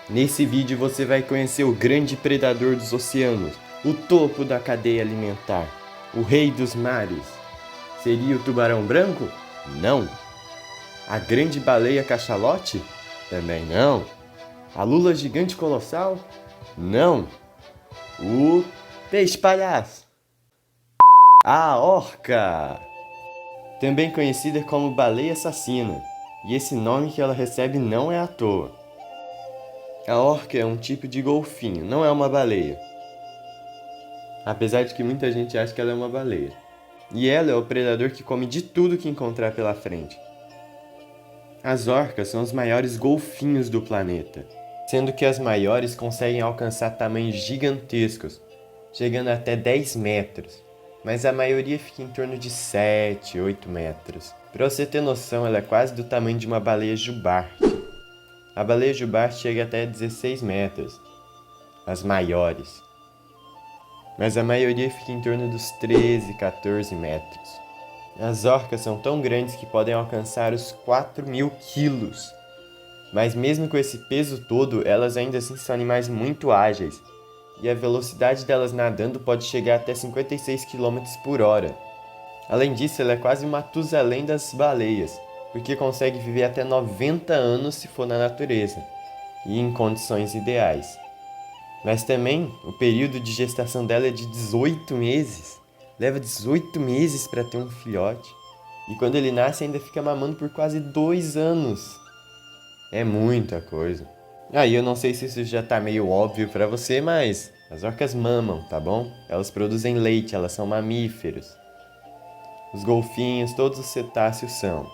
Nesse vídeo você vai conhecer o grande predador dos oceanos, o topo da cadeia alimentar, o rei dos mares. Seria o tubarão branco? Não. A grande baleia cachalote? Também não. A lula gigante colossal? Não. O peixe palhaço. A orca, também conhecida como baleia assassina, e esse nome que ela recebe não é à toa. A orca é um tipo de golfinho, não é uma baleia. Apesar de que muita gente acha que ela é uma baleia. E ela é o predador que come de tudo que encontrar pela frente. As orcas são os maiores golfinhos do planeta, sendo que as maiores conseguem alcançar tamanhos gigantescos, chegando até 10 metros, mas a maioria fica em torno de 7, 8 metros. Para você ter noção, ela é quase do tamanho de uma baleia jubarte. A baleia jubarte chega até 16 metros, as maiores. Mas a maioria fica em torno dos 13, 14 metros. As orcas são tão grandes que podem alcançar os 4.000 quilos. Mas mesmo com esse peso todo, elas ainda assim são animais muito ágeis. E a velocidade delas nadando pode chegar até 56 km por hora. Além disso, ela é quase o Matusalém das baleias, porque consegue viver até 90 anos se for na natureza, e em condições ideais. Mas também, o período de gestação dela é de 18 meses. Leva 18 meses para ter um filhote. E quando ele nasce, ainda fica mamando por quase 2 anos. É muita coisa. Aí eu não sei se isso já tá meio óbvio para você, mas as orcas mamam, tá bom? Elas produzem leite, elas são mamíferos. Os golfinhos, todos os cetáceos são.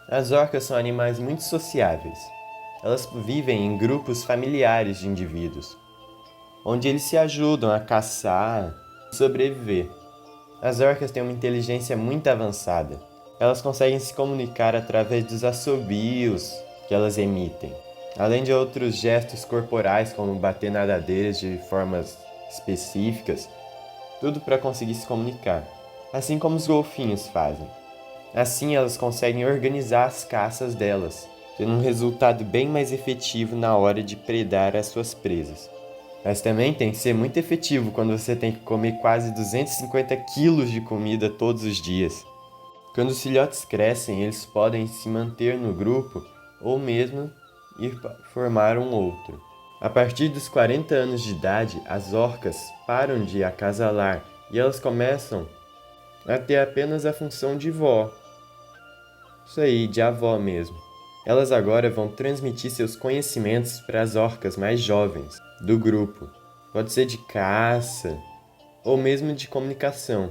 As orcas são animais muito sociáveis. Elas vivem em grupos familiares de indivíduos, onde eles se ajudam a caçar e sobreviver. As orcas têm uma inteligência muito avançada. Elas conseguem se comunicar através dos assobios que elas emitem, além de outros gestos corporais, como bater nadadeiras de formas específicas, tudo para conseguir se comunicar, assim como os golfinhos fazem. Assim elas conseguem organizar as caças delas, tendo um resultado bem mais efetivo na hora de predar as suas presas. Mas também tem que ser muito efetivo quando você tem que comer quase 250 quilos de comida todos os dias. Quando os filhotes crescem, eles podem se manter no grupo ou mesmo ir formar um outro. A partir dos 40 anos de idade, as orcas param de acasalar e elas começam a ter apenas a função de vó. Isso aí, de avó mesmo. Elas agora vão transmitir seus conhecimentos para as orcas mais jovens do grupo. Pode ser de caça ou mesmo de comunicação.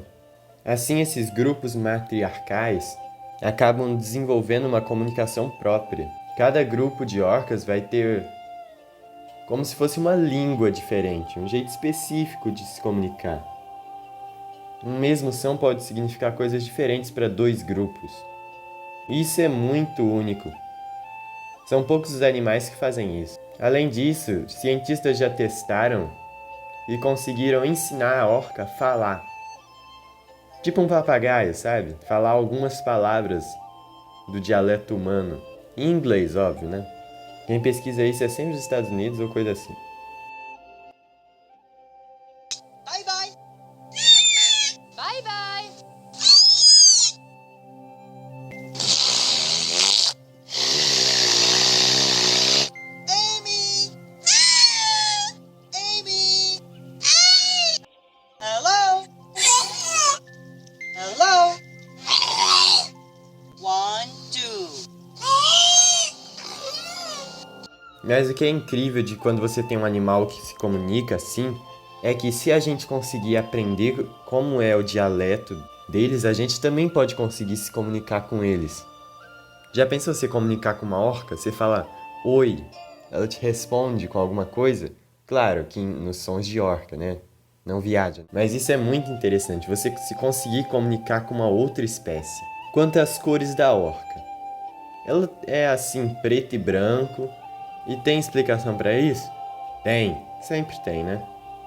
Assim, esses grupos matriarcais acabam desenvolvendo uma comunicação própria. Cada grupo de orcas vai ter como se fosse uma língua diferente, um jeito específico de se comunicar. Um mesmo som pode significar coisas diferentes para dois grupos. Isso é muito único. São poucos os animais que fazem isso. Além disso, cientistas já testaram e conseguiram ensinar a orca a falar. Tipo um papagaio, sabe? Falar algumas palavras do dialeto humano. Em inglês, óbvio, né? Quem pesquisa isso é sempre os Estados Unidos ou coisa assim. Bye bye. Bye bye. Amy. Amy. Hello. Hello. 1, 2. Mas o que é incrível de quando você tem um animal que se comunica assim, é que se a gente conseguir aprender como é o dialeto deles, a gente também pode conseguir se comunicar com eles. Já pensou você comunicar com uma orca? Você fala oi, ela te responde com alguma coisa? Claro que nos sons de orca, né? Não viaja. Mas isso é muito interessante, você se conseguir comunicar com uma outra espécie. Quanto às cores da orca, ela é assim, preto e branco. E tem explicação para isso? Tem, sempre tem, né?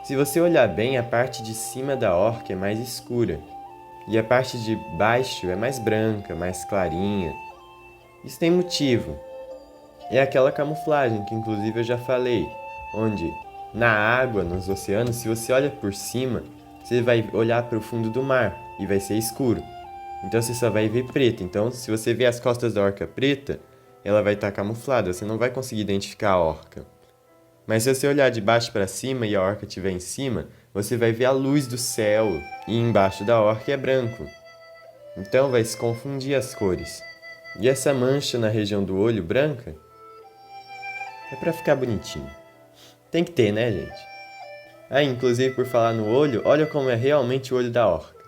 Se você olhar bem, a parte de cima da orca é mais escura. E a parte de baixo é mais branca, mais clarinha. Isso tem motivo. É aquela camuflagem que inclusive eu já falei, onde na água, nos oceanos, se você olha por cima, você vai olhar para o fundo do mar e vai ser escuro. Então você só vai ver preto. Então se você ver as costas da orca preta, ela vai estar camuflada, você não vai conseguir identificar a orca. Mas se você olhar de baixo para cima e a orca estiver em cima, você vai ver a luz do céu e embaixo da orca é branco. Então vai se confundir as cores. E essa mancha na região do olho branca é para ficar bonitinho. Tem que ter, né, gente? Inclusive por falar no olho, olha como é realmente o olho da orca.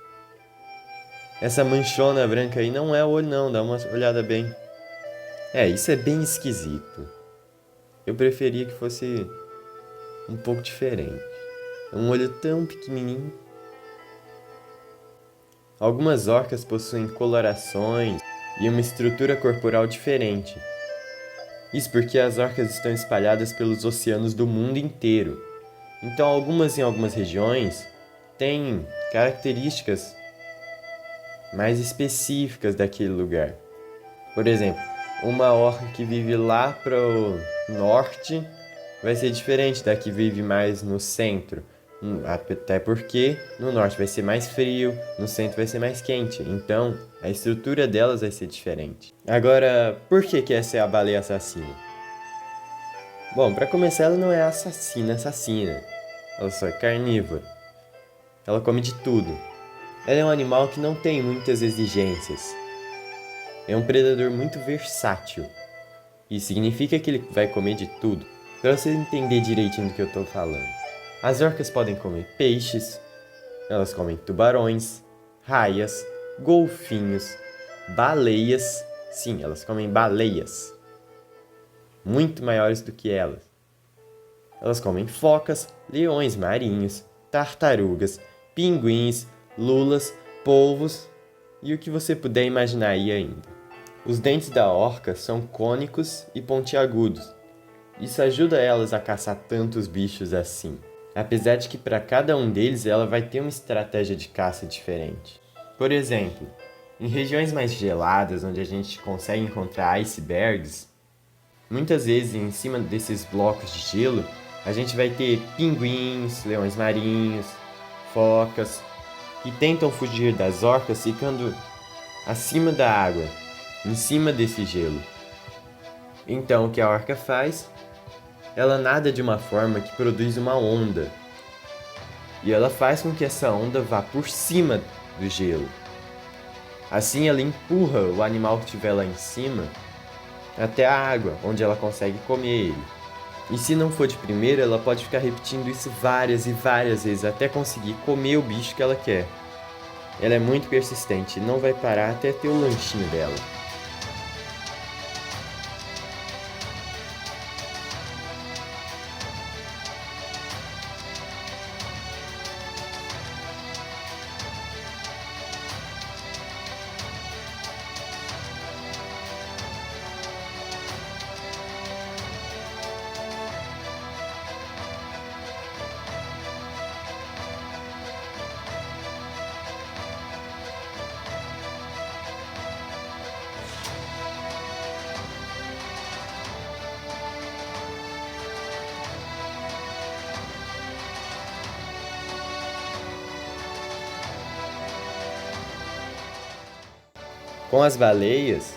Essa manchona branca aí não é o olho não, dá uma olhada bem. Isso é bem esquisito. Eu preferia que fosse um pouco diferente. Um olho tão pequenininho. Algumas orcas possuem colorações e uma estrutura corporal diferente. Isso porque as orcas estão espalhadas pelos oceanos do mundo inteiro. Então, em algumas regiões têm características mais específicas daquele lugar. Por exemplo, uma orca que vive lá pro norte vai ser diferente da que vive mais no centro. Até porque no norte vai ser mais frio, no centro vai ser mais quente. Então, a estrutura delas vai ser diferente. Agora, por que essa é a baleia assassina? Bom, para começar, ela não é assassina. Ela só é carnívora. Ela come de tudo. Ela é um animal que não tem muitas exigências. É um predador muito versátil. Isso significa que ele vai comer de tudo. Para você entender direitinho do que eu estou falando. As orcas podem comer peixes, elas comem tubarões, raias, golfinhos, baleias. Sim, elas comem baleias. Muito maiores do que elas. Elas comem focas, leões marinhos, tartarugas, pinguins, lulas, polvos e o que você puder imaginar aí ainda. Os dentes da orca são cônicos e pontiagudos. Isso ajuda elas a caçar tantos bichos assim. Apesar de que para cada um deles ela vai ter uma estratégia de caça diferente. Por exemplo, em regiões mais geladas, onde a gente consegue encontrar icebergs, muitas vezes em cima desses blocos de gelo, a gente vai ter pinguins, leões marinhos, focas, que tentam fugir das orcas ficando acima da água, em cima desse gelo. Então o que a orca faz? Ela nada de uma forma que produz uma onda. E ela faz com que essa onda vá por cima do gelo. Assim ela empurra o animal que estiver lá em cima até a água, onde ela consegue comer ele. E se não for de primeira, ela pode ficar repetindo isso várias e várias vezes até conseguir comer o bicho que ela quer. Ela é muito persistente e não vai parar até ter o lanchinho dela. Com as baleias,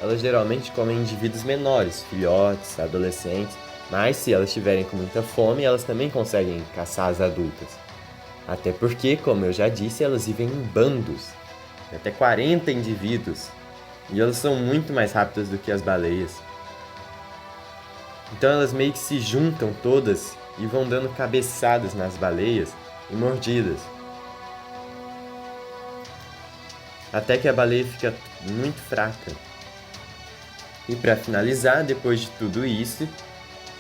elas geralmente comem indivíduos menores, filhotes, adolescentes, mas se elas estiverem com muita fome, elas também conseguem caçar as adultas. Até porque, como eu já disse, elas vivem em bandos, até 40 indivíduos, e elas são muito mais rápidas do que as baleias. Então elas meio que se juntam todas e vão dando cabeçadas nas baleias e mordidas. Até que a baleia fica muito fraca. E para finalizar, depois de tudo isso,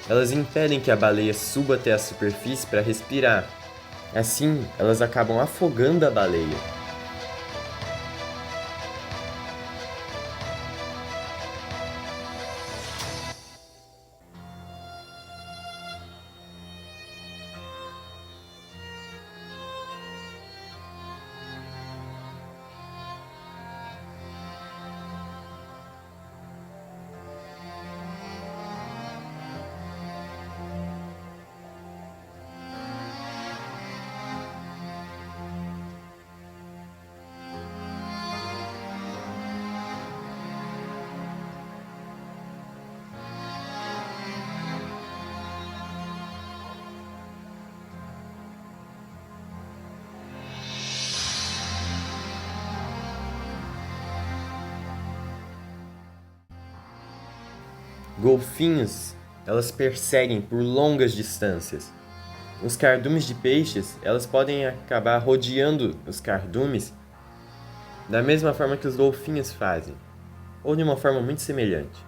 elas impedem que a baleia suba até a superfície para respirar. Assim, elas acabam afogando a baleia. golfinhos, elas perseguem por longas distâncias. Os cardumes de peixes, elas podem acabar rodeando os cardumes da mesma forma que os golfinhos fazem, ou de uma forma muito semelhante.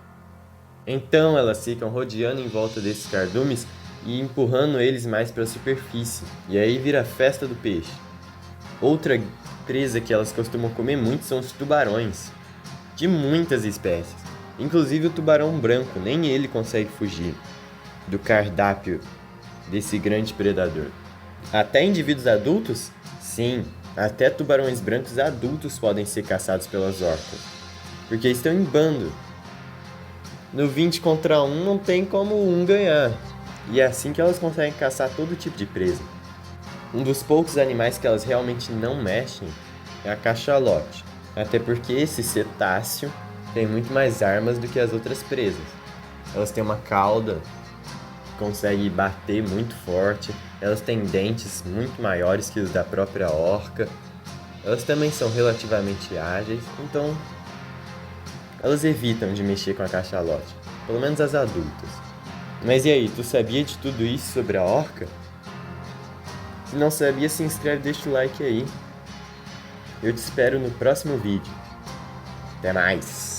Então elas ficam rodeando em volta desses cardumes e empurrando eles mais para a superfície, e aí vira a festa do peixe. Outra presa que elas costumam comer muito são os tubarões, de muitas espécies. Inclusive o tubarão branco, nem ele consegue fugir do cardápio desse grande predador. Até indivíduos adultos? Sim, até tubarões brancos adultos podem ser caçados pelas orcas, porque estão em bando. No 20 contra 1 não tem como um ganhar, e é assim que elas conseguem caçar todo tipo de presa. Um dos poucos animais que elas realmente não mexem é a cachalote, até porque esse cetáceo tem muito mais armas do que as outras presas. Elas têm uma cauda que consegue bater muito forte, elas têm dentes muito maiores que os da própria orca, elas também são relativamente ágeis, então elas evitam de mexer com a cachalote, pelo menos as adultas. Mas e aí, tu sabia de tudo isso sobre a orca? Se não sabia, se inscreve e deixa o like aí. Eu te espero no próximo vídeo. Até mais!